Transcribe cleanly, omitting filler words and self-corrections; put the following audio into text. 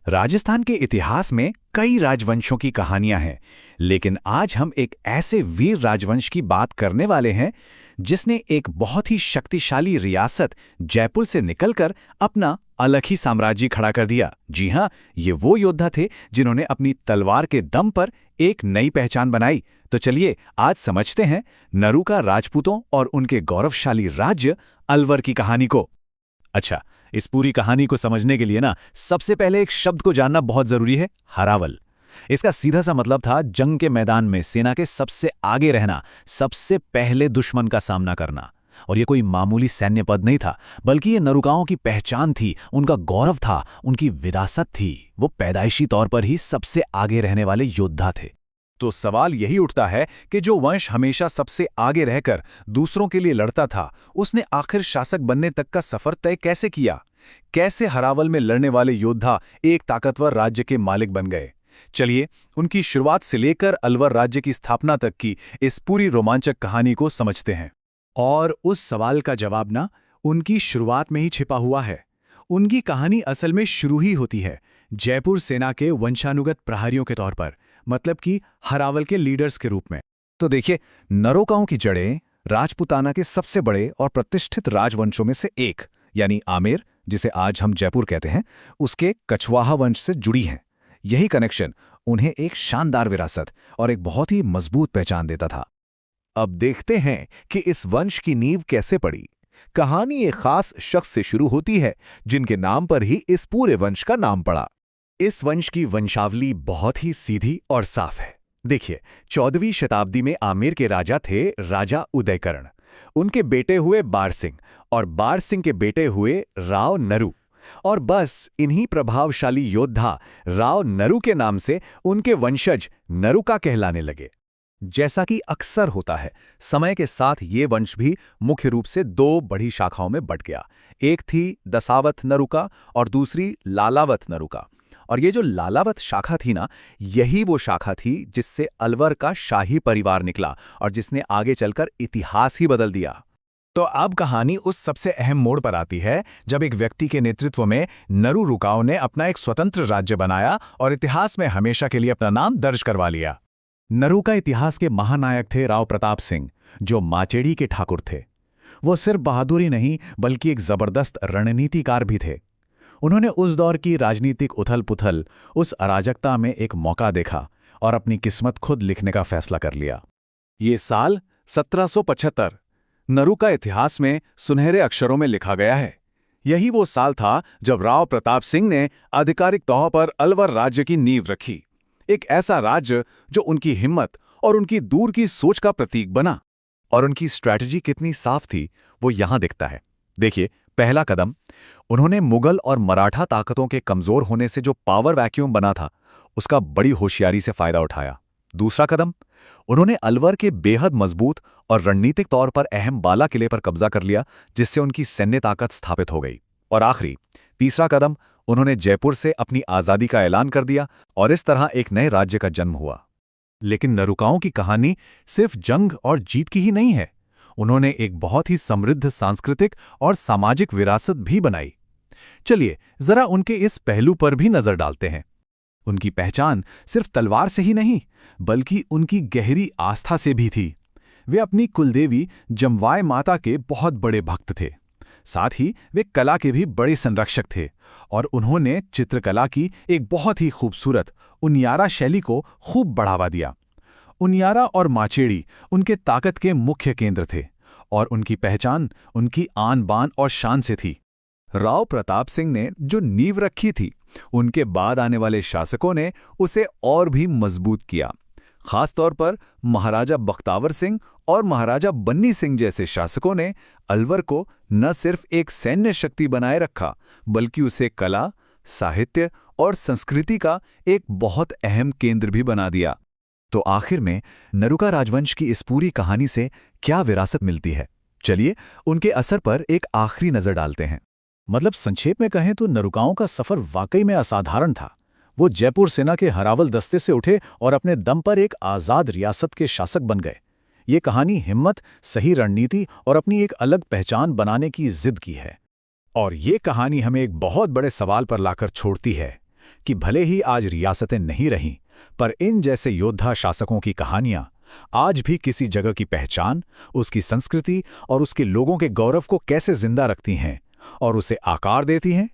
राजस्थान के इतिहास में कई राजवंशों की कहानियां हैं, लेकिन आज हम एक ऐसे वीर राजवंश की बात करने वाले हैं जिसने एक बहुत ही शक्तिशाली रियासत जयपुर से निकलकर अपना अलग ही साम्राज्य खड़ा कर दिया। जी हां, ये वो योद्धा थे जिन्होंने अपनी तलवार के दम पर एक नई पहचान बनाई। तो चलिए आज समझते हैं नरूका राजपूतों और उनके गौरवशाली राज्य अलवर की कहानी को। अच्छा, इस पूरी कहानी को समझने के लिए सबसे पहले एक शब्द को जानना बहुत जरूरी है, हरावल। इसका सीधा सा मतलब था जंग के मैदान में सेना के सबसे आगे रहना, सबसे पहले दुश्मन का सामना करना। और ये कोई मामूली सैन्य पद नहीं था, बल्कि ये नरूकाओं की पहचान थी, उनका गौरव था, उनकी विरासत थी। वो पैदाइशी तौर पर ही सबसे आगे रहने वाले योद्धा थे। तो सवाल यही उठता है कि जो वंश हमेशा सबसे आगे रहकर दूसरों के लिए लड़ता था, उसने आखिर शासक बनने तक का सफर तय कैसे किया? कैसे हरावल में लड़ने वाले योद्धा एक ताकतवर राज्य के मालिक बन गए? चलिए उनकी शुरुआत से लेकर अलवर राज्य की स्थापना तक की इस पूरी रोमांचक कहानी को समझते हैं। और उस सवाल का जवाब उनकी शुरुआत में ही छिपा हुआ है। उनकी कहानी असल में शुरू ही होती है जयपुर सेना के वंशानुगत प्रहरियों के तौर पर, मतलब कि हरावल के लीडर्स के रूप में। तो देखिए, नरोकाओं की जड़ें राजपूताना के सबसे बड़े और प्रतिष्ठित राजवंशों में से एक यानी आमेर, जिसे आज हम जयपुर कहते हैं, उसके कछवाहा वंश से जुड़ी हैं। यही कनेक्शन उन्हें एक शानदार विरासत और एक बहुत ही मजबूत पहचान देता था। अब देखते हैं कि इस वंश की नींव कैसे पड़ी। कहानी एक खास शख्स से शुरू होती है जिनके नाम पर ही इस पूरे वंश का नाम पड़ा। इस वंश की वंशावली बहुत ही सीधी और साफ है। देखिए, 14वीं शताब्दी में आमेर के राजा थे राजा उदयकर्ण। उनके बेटे हुए बार सिंह और बार सिंह के बेटे हुए राव नरु। और बस इन्हीं प्रभावशाली योद्धा राव नरु के नाम से उनके वंशज नरूका कहलाने लगे। जैसा कि अक्सर होता है, समय के साथ ये वंश भी मुख्य रूप से दो बड़ी शाखाओं में बंट गया। एक थी दसावत नरूका और दूसरी लालावत नरूका। और ये जो लालावत शाखा थी यही वो शाखा थी जिससे अलवर का शाही परिवार निकला और जिसने आगे चलकर इतिहास ही बदल दिया। तो अब कहानी उस सबसे अहम मोड़ पर आती है जब एक व्यक्ति के नेतृत्व में नरूकाओं ने अपना एक स्वतंत्र राज्य बनाया और इतिहास में हमेशा के लिए अपना नाम दर्ज करवा लिया। नरूका इतिहास के महानायक थे राव प्रताप सिंह, जो माचेड़ी के ठाकुर थे। वो सिर्फ बहादुरी नहीं बल्कि एक जबरदस्त रणनीतिकार भी थे। उन्होंने उस दौर की राजनीतिक उथल-पुथल, उस अराजकता में एक मौका देखा और अपनी किस्मत खुद लिखने का फैसला कर लिया। ये साल 1775 नरूका इतिहास में सुनहरे अक्षरों में लिखा गया है। यही वो साल था जब राव प्रताप सिंह ने आधिकारिक तौर पर अलवर राज्य की नींव रखी। एक ऐसा राज्य जो उनकी हिम्मत और उनकी दूर की सोच का प्रतीक बना। और उनकी स्ट्रैटेजी कितनी साफ थी वो यहां दिखता है। देखिए, पहला कदम, उन्होंने मुगल और मराठा ताकतों के कमजोर होने से जो पावर वैक्यूम बना था, उसका बड़ी होशियारी से फायदा उठाया। दूसरा कदम, उन्होंने अलवर के बेहद मजबूत और रणनीतिक तौर पर अहम बाला किले पर कब्जा कर लिया, जिससे उनकी सैन्य ताकत स्थापित हो गई। और आखिरी, तीसरा कदम, उन्होंने जयपुर से अपनी आजादी का ऐलान कर दिया और इस तरह एक नए राज्य का जन्म हुआ। लेकिन नरूकाओं की कहानी सिर्फ जंग और जीत की ही नहीं है। उन्होंने एक बहुत ही समृद्ध सांस्कृतिक और सामाजिक विरासत भी बनाई। चलिए जरा उनके इस पहलू पर भी नजर डालते हैं। उनकी पहचान सिर्फ तलवार से ही नहीं बल्कि उनकी गहरी आस्था से भी थी। वे अपनी कुलदेवी जमवाय माता के बहुत बड़े भक्त थे। साथ ही वे कला के भी बड़े संरक्षक थे और उन्होंने चित्रकला की एक बहुत ही खूबसूरत उनियारा शैली को खूब बढ़ावा दिया। उनियारा और माचेड़ी उनके ताकत के मुख्य केंद्र थे और उनकी पहचान उनकी आन बान और शान से थी। राव प्रताप सिंह ने जो नींव रखी थी, उनके बाद आने वाले शासकों ने उसे और भी मजबूत किया। खास तौर पर महाराजा बख्तावर सिंह और महाराजा बन्नी सिंह जैसे शासकों ने अलवर को न सिर्फ एक सैन्य शक्ति बनाए रखा बल्कि उसे कला, साहित्य और संस्कृति का एक बहुत अहम केंद्र भी बना दिया। तो आखिर में नरूका राजवंश की इस पूरी कहानी से क्या विरासत मिलती है? चलिए उनके असर पर एक आखिरी नजर डालते हैं। मतलब संक्षेप में कहें तो नरूकाओं का सफर वाकई में असाधारण था। वो जयपुर सेना के हरावल दस्ते से उठे और अपने दम पर एक आजाद रियासत के शासक बन गए। ये कहानी हिम्मत, सही रणनीति और अपनी एक अलग पहचान बनाने की जिद की है। और ये कहानी हमें एक बहुत बड़े सवाल पर लाकर छोड़ती है कि भले ही आज रियासतें नहीं रहीं, पर इन जैसे योद्धा शासकों की कहानियां आज भी किसी जगह की पहचान, उसकी संस्कृति और उसके लोगों के गौरव को कैसे जिंदा रखती हैं और उसे आकार देती हैं।